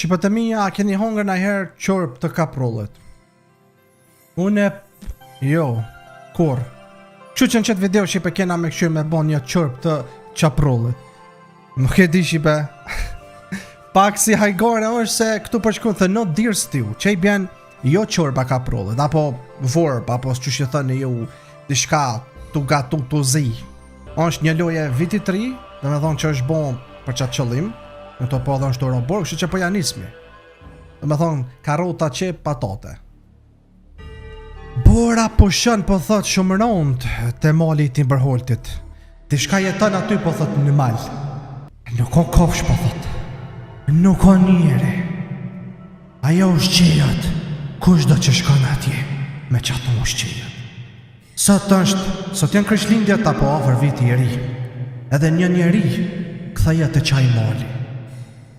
Shqipët e mija, a keni hongër na herë qorp të kaprullet? Une, jo, kur? Kështu që në qëtë video Shqipe kena me këshyr me bon një qorp të qaprullet. Nuk e di Shqipe. Pak si hajgore është se këtu përshkun the no deer stew, që i bjen jo qorpa kaprullet, apo vorp, apo që që thënë ju dishka tu gatu tu zi. është një loje viti 3, dhe me thonë që është bon për qatë qëllim, në to po dhe është të robor, kështë që po janë ismi. Dhe me thonë karota që patate. Bora po shën po thot shumë rënd të mali i Timberholtit. Dishka jetën aty po thot në mal. Nuk o kofsh po thot. Nuk o njeri. Ajo është qejat. Kush do që shkon atje me qatë më shqejat. Sot janë kryshlindjet apo afër viti i ri. Edhe një njeri këthaja të qaj mali.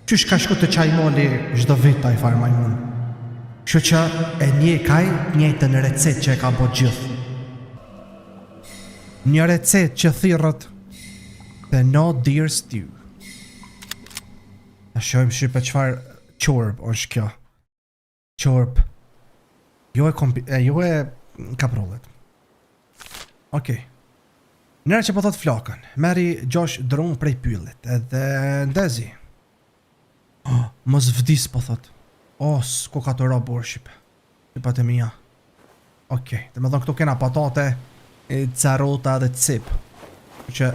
Qysh ka shku të qaj mali çdo vit ta i farë majmun. Kështu që e një kaj njëjtë në recet që e ka bo gjithë. Një recet që thirrët the no deer stew. A shojmë Shqipe qfar qorp është kjo. Qorp. Jo e kaprullet. Okej. Njëra që po thot flakën, meri 6 drum prej pyllit, edhe ndezi. Mos vdis po thot. S'ko ka të robor Shqipe. Shqipat e mija. Okej, dhe me thonë këtu kena patate, carota dhe cip. Që,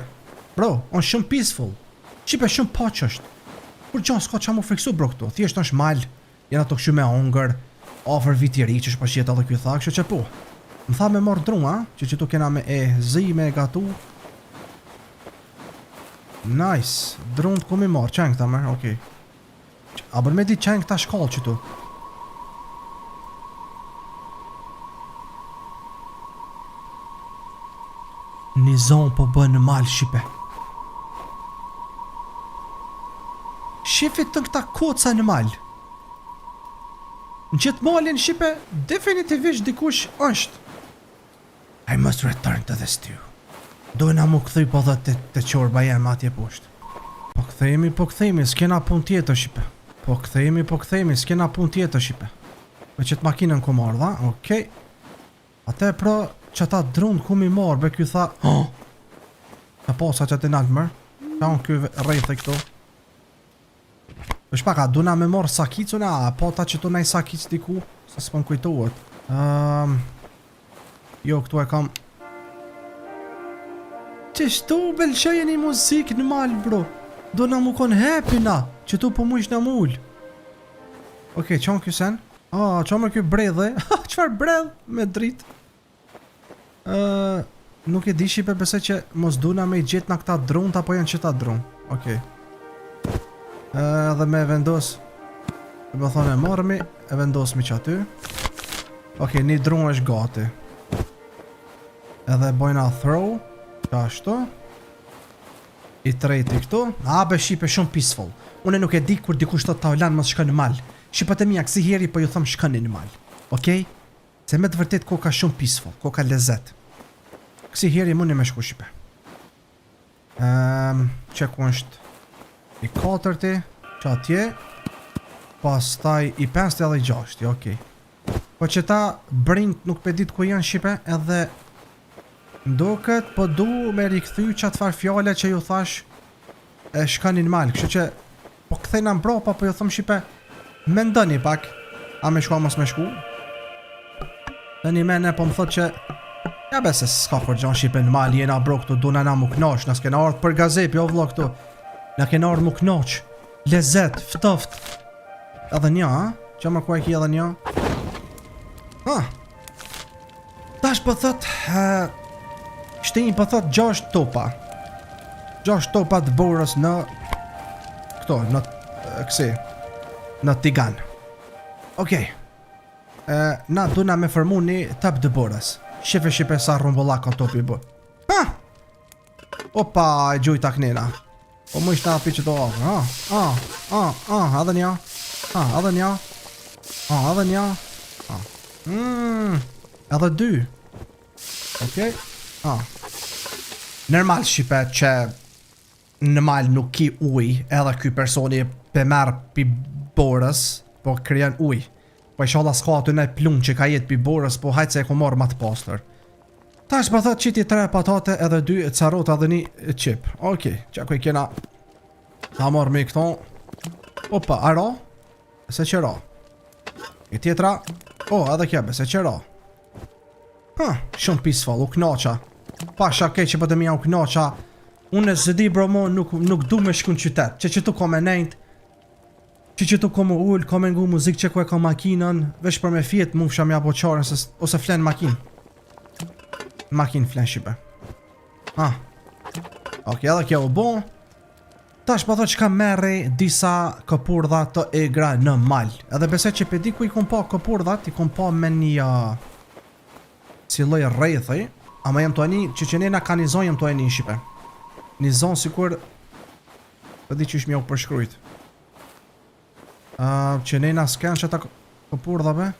bro, on shumë peaceful. Shqipe shumë paq është. Kur gjo s'ka qa mu friksu bro këtu. Thjesht është mal, jena të këshu me hongër, ofër viti ri që shpashjet edhe kjo tha, kështu që po. Më tha me marrë drum, që tu kena me zi, me gatu. Nice, drum të ku mi marrë, qenë këta mërë, okej. A bërë me di qenë këta shkallë që tu. Një zonë po bënë në malë Shqipe. Shifit të këta koca në malë. Në qëtë malin Shqipe, definitivisht dikush është. I must return to the stew. Dojna mu këthuj po dhe të qorba jem atje poshtë. Po këthejmi, s'kena pun tjetër Shqipe. Po këthejmi, s'kena pun tjetër Shqipe. Me qëtë makinën ku marrë dha, okej. Ate pra që ta drund ku mi marrë, be kjo tha, ka posa që të nalë mërë, ka unë kjo rejtë e këto. Për shpaka, duna me marrë sakicuna, a po ta që tu nej sakic diku, se s'pon kujtohet. Jo, këtu e kam. Që shtu belqeje një muzikë në malë, bro. Do na mu kon happy na, që tu po mu ish në mull. Okej, qonë kjo sen? Qonë me kjo bredhe. Qfar bredh me drit? Nuk e di Shqipe besoj që mos duna me i gjithë na këta drunt, apo janë qëta drunt. Okej. Dhe me vendos. E më thonë e marrëmi, e vendosmi që aty. Okej, një drunt është gati. Edhe bojna throw. Qa ashtu. I treti këtu. Be Shqipe shumë peaceful. Une nuk e di kur dikush të taulan mos shkën në mal. Shqipët e mija kësi heri po ju thëm shkëni në mal. Okej? Se me të vërtet ko ka shumë peaceful. Ko ka lezet. Kësi heri mundi me shku Shqipe. Që ku është i 4-ti. Qa tje. Pas taj i 5-ti edhe i 6-ti. Okej. Po që ta brint nuk pe dit ku janë Shqipe. Edhe ndoket po du me rikëthy qatë farë fjale që ju thash e shkanin mal. Kështë që po këthejna mbropa po ju thëm Shqipe me ndëni pak. A me shku a mos me shku. Dhe një mene po më thot që ja be se s'ka kur gjanë Shqipe në mal. Jena bro këtu du na mu knoq. Nas kena ardhë për gazep jo vlo këtu. Na kena ardhë mu knoq. Lezet, ftoft. Edhe një, që më kuaj ki edhe një. Tash po thot Shtini po thot 6 topa. 6 topa të borës në këto, në kësi, në Tigan. Okej. Na duna me formu një tap të borës. Shqipe sa rumbullak ka topi bë. Opa, e gjuj ta knena. Po mu ishte api që do avë. Adhe një. Adhe një. Adhe një. Edhe 2. Okej. Normal Shqipe që në mal nuk ki uj, edhe ky personi pe merë pi borës, po krijan ujë. Po inshallah s'ka aty në plumb që ka jetë pi borës, po hajt se e ku marr më të pastër. Tash po thot qiti 3 patate edhe 2 carrota dhe 1 qip. Okej, çka ku i kena. Ta marr me këto. Opa, aro? Se qëra. E tjetra. Edhe kjebe, se qëra. Shumë peaceful, u knaqa. Pasha ke që po të mija u knaqa. Unë e zëdi bro mo nuk du me shku në qytet. Që tu ko me nejt. Që tu ko me ull, ko me ngu muzik që ku e ka makinën. Vesh për me fjet mu fsha mja po qarën ose flen makin. Makin flen shqipe. Ok, edhe kjo u bo. Tash po thot që ka merri disa këpurdha të egra në mal. Edhe besoj që pedi ku i kom pa këpurdhat, i kom pa me një si lloj rrethi, ama jam tani që nena ka një zonë jam tani në Shqipe. Një zonë sikur po di çish më u përshkruajt. Që nena s'kan çata këpurdhave,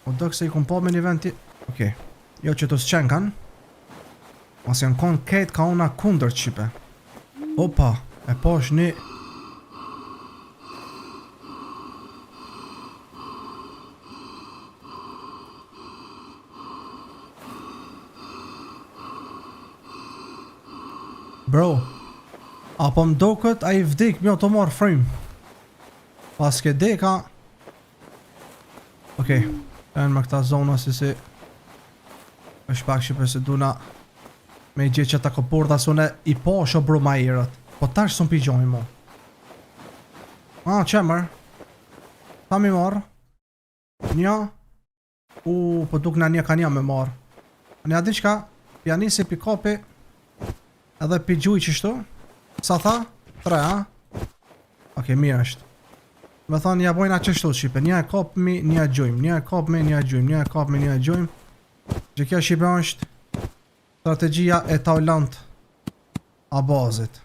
o do se i kom pa me një vend ti. Okej. Jo që të s'qenkan. Mos janë kon ket ka una kundër Shqipe. Opa, e posh një bro, apo m'doket a I vdik mjo të marrë frym. Pas ke deka. Okej, janë me këta zona si është pak Shqipe se duna me i gjithë që ta këpurdha sune I posho bro ma irët. Po tash s'un pigjoni mo. Qemër. Ta mi marrë. Nja. Po duk në një ka një me marrë. Një adi qka, pianisi pi kapi. Edhe pi gjuj qështu. Sa tha? 3, Okej, mirë është. Me thonë, ja bojna qështu Shqipe. Një e kapmi, një e gjujmë. Një e kapmi, një e gjujmë. Një e kapmi, një e gjujmë. Që kjo Shqipe është strategjia e Taulant Abazit.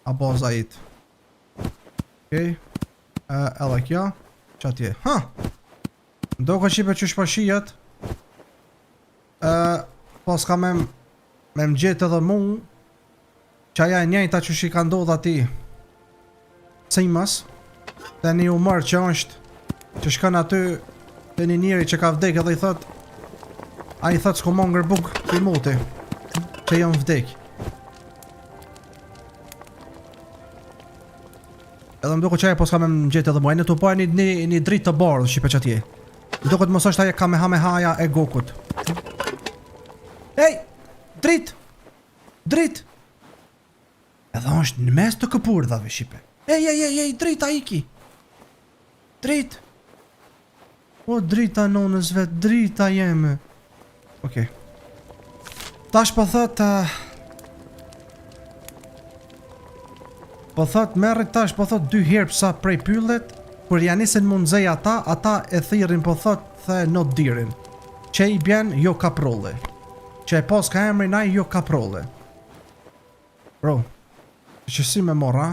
Abazait. Okej. Edhe kjo. Qa tje? Ndo ka Shqipe që shpashijet. Pas ka me m'gjetë edhe mu. Qa ja e njejta që shi ka ndodh ati Cimës. Dhe një umër që është që shkën aty të një njeri që ka vdek edhe I thot a I thot s'ko mongër buk për moti që jam vdek. Edhe më duko që aje pos ka me më gjetë edhe mu. Ajnë të po e një dritë të bardhë Shqipe që atje. Më duko të mos është aje kamehamehaja e Gokut. Ej! Dritë! Dritë! Edhe është në mes të këpurdhave Shqipe. Ej, drita iki! Drit! O, drita nonës vet, drita jeme. Okej. Tash po thot... Po thot, merrit tash, po thot 2 herë sa prej pyllet. Kur janë nisën mundzej ata e thirrin po thot the not dirin. Që I bjen jo kaprolle. Që e pas ka emrin ai jo kaprolle. Bro, që si me mora?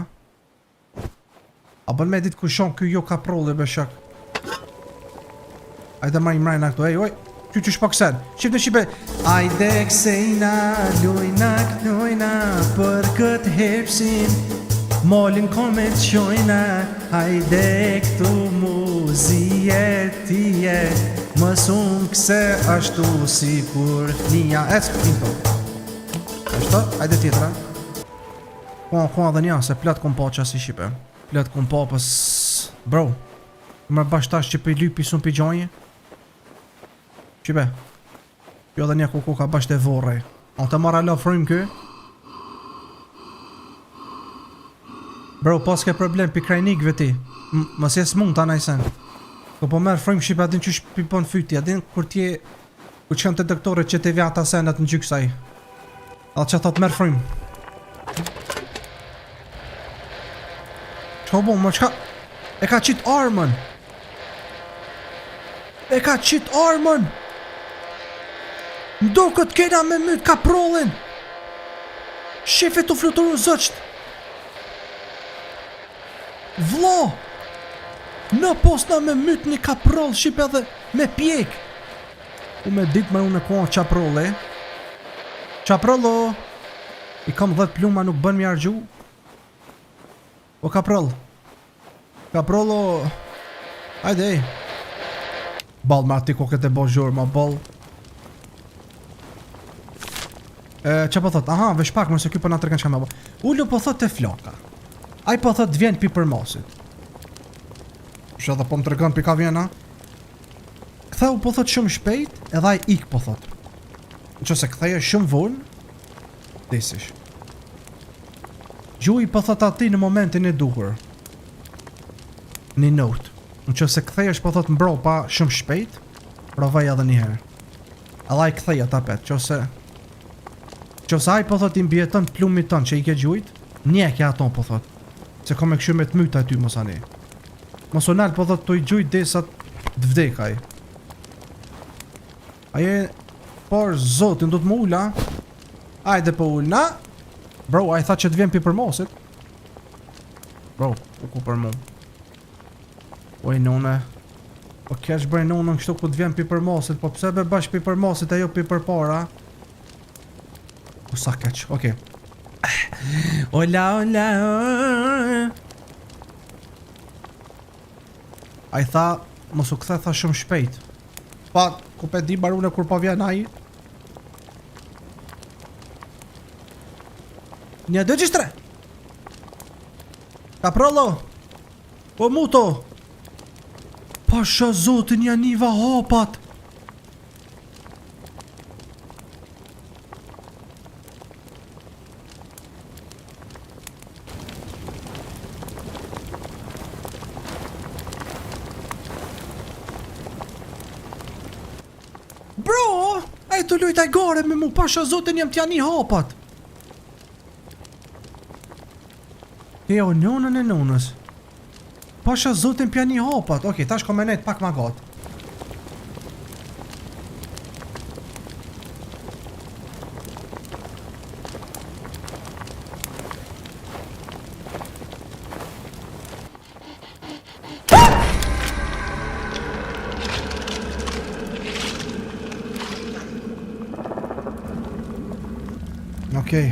A bën me dit ku shon kjo jo kaprolle beshak. Ajde ma I mrajna këto, oj, që shpaksen. Shqip në Shqipe. Ajde ksejna, lujna, knojna, për këtë hepsin. Molin komet qojna, hajde këtu muzije tije. Mësum këse ashtu si kur fnia. Pinto. Ashtu, hajde tjetra. Koa dhe nja, se plat kom pa qa si Shqipe. Plat kom pa pës... Bro, më bashtash që për lypi sun për gjonje. Shqipe. Jo dhe nja ku ka basht e vorre. A të marra la frim kë. Bro, pas ke problem pi krajnikve ti. Mës jes mund ta najsen. Ko po merë frim Shqipe adin që shpipon fyti. Adin kur tje... Kur që kanë të doktore që të vjata senet në gjyksaj. A që thot merë frim. Qo bo, më qka... E ka qit armën. E ka qit armën. Ndo këtë kena me myt kaprollin. Shefe të fluturu zëqt. Vlo. Në posna me myt një kaproll Shqipe edhe me pjek. U me dit me unë e koha qaprolle. Qaprollo. I kam 10 pluma nuk bën mi argju. O kaproll. Kaprollo. Hajde, ej. Ball ma ti koket e bo zhur, ma ball. Që po thot? Aha, vesh pak, mëse kjo po na tërken që ka me bo. Ullu po thot të flaka. Aj po thot vjen pi për mosit. Shë edhe po më tërken pi ka vjena. Ktheu po thot shumë shpejt, edhe aj ik po thot. Në që se ktheje shumë vonë, desish. Gjuj po thot ati në momentin e duhur. Një note. Në që se kthejesh po thot mbro pa shumë shpejt, provaj edhe njëherë. Edhe aj ktheja tapet, që se aj po thot i mbjetën plumit tën që i ke gjujt, njekja aton po thot. Se kom e këshu me të myta ty mosani. Mosonal po thot të i gjujt desat të vdekaj. Aje, por zotin do të më ulla. Ajde po ullna. Bro, aj tha që të vjen pi për mosit. Bro, ku për mu. Oj nune. Po kesh bëj nunën kështu ku të vjen pi për mosit. Po pse be bash pi për mosit e jo pi për para. O sa keq, okej. Ola, ola. Aj tha, mos u kthe tha shumë shpejt. Pa, ku pe di barune kur pa vjen aji. Një dë gjishtre. Kaprollo. Po muto. Pasha zotin ja niva hapat. Bro, ai të lujtaj gore me mu, pasha zotin jam t'ja një hapat. Jo, nonën e nonës. Pasha zotin pja një hapat. Okej, tash ko me nejt pak ma gat. Okej,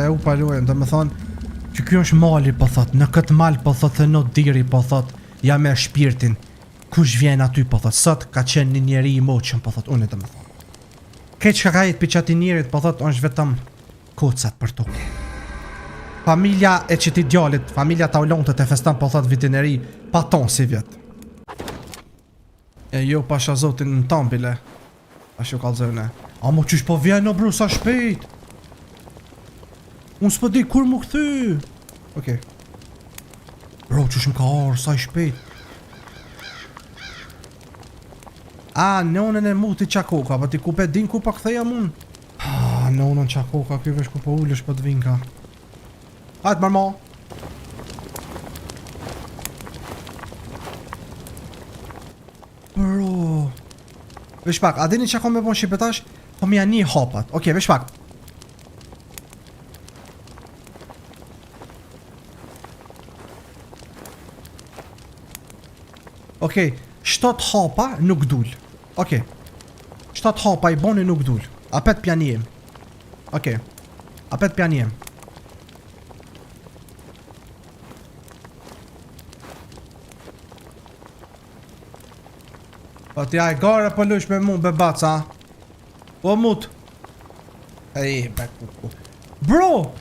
e u palujem, dhe me thonë që kjo është mali, po thot, në këtë mal, po thot, dhe në diri, po thot, ja me shpirtin, kush vjen aty, po thot, sot ka qenë një njeri i moqëm, po thot, unë dhe me thonë. Keq ka jetë për qatë i njerit, po thot, është vetëm kocat për toke. Familja e qëti djallit, familja ta ulontët e festan, po thot, vitineri, pa ton si vjet. E jo, pasha zotin në tambile, ashtu kalzone. A mo qysh po vjen, o bru, sa shpejt. Unë s'po di kur mu këthy. Okej. Bro, që shumë ka orë, sa i shpejt. A, nonën e mu ti qakoka, pa ti ku pe din ku pa këtheja mun. A, nonën qakoka, kjo vesh ku po ullësh po të vinka. Hajtë marma. Bro. Vesh pak, a dini që ka me bon shqipetash? Po mi janë një hapat. Okej, vesh pak. Okej, 7 hapa nuk dul. Okej. 7 hapa i boni nuk dul. Apet pjanijem. Okej. Apet pjanijem. Po t'ja e gare po lush me mu bebaca. Po mut. Ej, be kuku. Bro!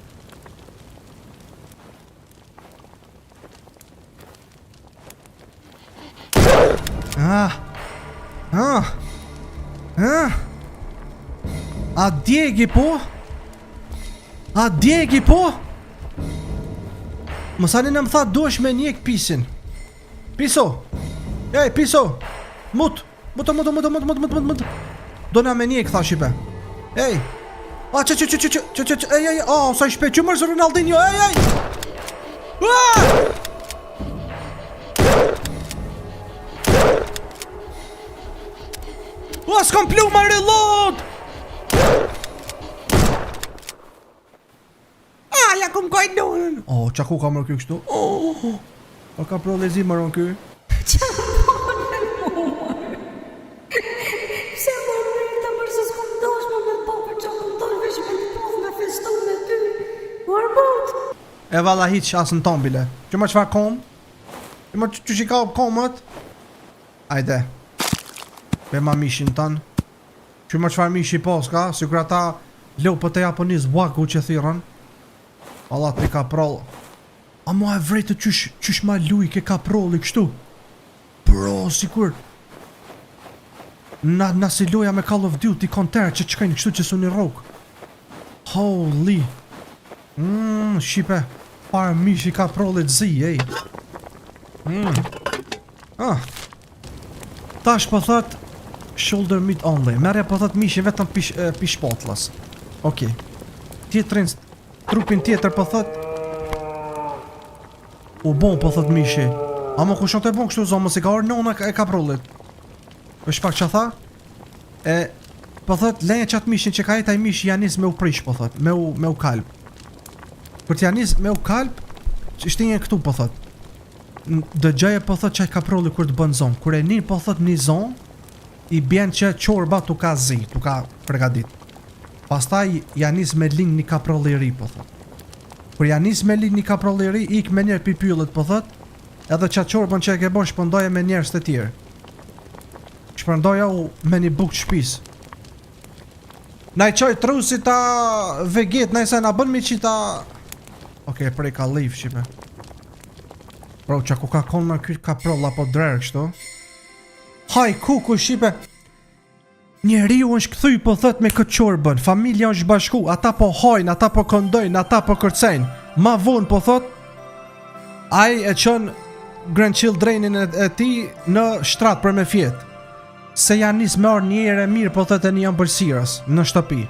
A djegi po? A djegi po? Mësani në më tha duesh me njek pisin. Piso. Ej, piso. Mut. Mut. Do na me njek, tha shipe. Ej. A, që. Ej. A, sa i shpe që mërës Ronaldinho. Ej. O, s'kam pluma reload! Ja kom kajt nonën! O, qaku ka mërë kjo kështu? O, ka pro lezi mërën kjo? Qa mërën muaj? Pse mërën të mërë se s'kom dosh me pokur që kom dosh vesh me të poth me festu me ty? Marbot! E valla hiq asë në tombile. Që më qëfar kom? Që më që ka komët? Ajde. Be ma mishin tanë. Që më qfar mishi poska, si kur ata lopët e japonis waku që thirën. Allah të kaprol. A mua e vrejtë qysh ma luj ke kaproli kështu. Bro, si kur na si loja me Call of Duty konter që qkajnë kështu që su një rok. Holy. Shqipe. Parë mishi kaprolit zi, ej. Tash po thot shoulder meat only. Merja po thot mishi vetëm pish potlas. Okej. Tjetrin, trupin tjetër po thot u bon po thot mishi. Amo ku shon të bon kështu zonë, mos i ka orë nona e kaprollit. Është pak që tha? E po thot lenja qatë mishin që ka jetaj mishi janis me u prish po thot, me u kalp. Kur t'janis me u kalp, ishtinje këtu po thot. Dëgjaje po thot që e kaprolli kur të bën zonë. Kur e një po thot një zonë, i bjen që qorba tu ka zi, tu ka pregadit. Pastaj janis me ling një kaprolli ri po thot. Kur janis me ling një kaprolli ri, ik me njerë pipyllet po thot, edhe qatë qorbën që e ke bon shpëndoje me njerës të tjerë. Shpëndoja u me një buk të shpis. Na i qoj trusi ta veget, na i se na bën mi qita. Okej, prej ka liv, shipe. Bro, që ku ka konë me kërë kaproll apo drerë kështu. Haj, ku, shipe. Njeri u është këthuj po thët me këtë qorbën, familja është bashku, ata po hojnë, ata po këndojnë, ata po kërcejnë. Ma vonë po thët, aj e qënë grandchildrenin e ti në shtrat për me fjetë. Se janë nis me orë njëre mirë po thët e një ambërsirës në shtëpi.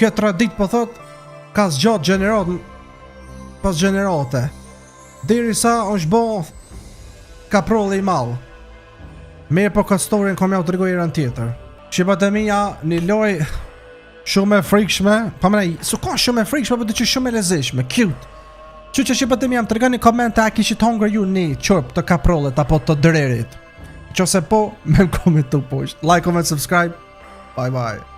Kjo tradit po thët, ka zgjat gjenerat pas gjenerate. Diri sa është bo kaprolli i malë. Mirë po këtë storin kom ja u të rgoj rën tjetër. Shqipat e mija një loj shumë e frikshme. Pa mënej, su ka shumë e frikshme, për të që shumë e lezishme, cute. Që shqipat e mija më të rgoj një komente a kishit hongër ju një qërp të kaprollet apo të dërerit. Qose po, me më komentu poshtë. Like, comment, subscribe. Bye bye.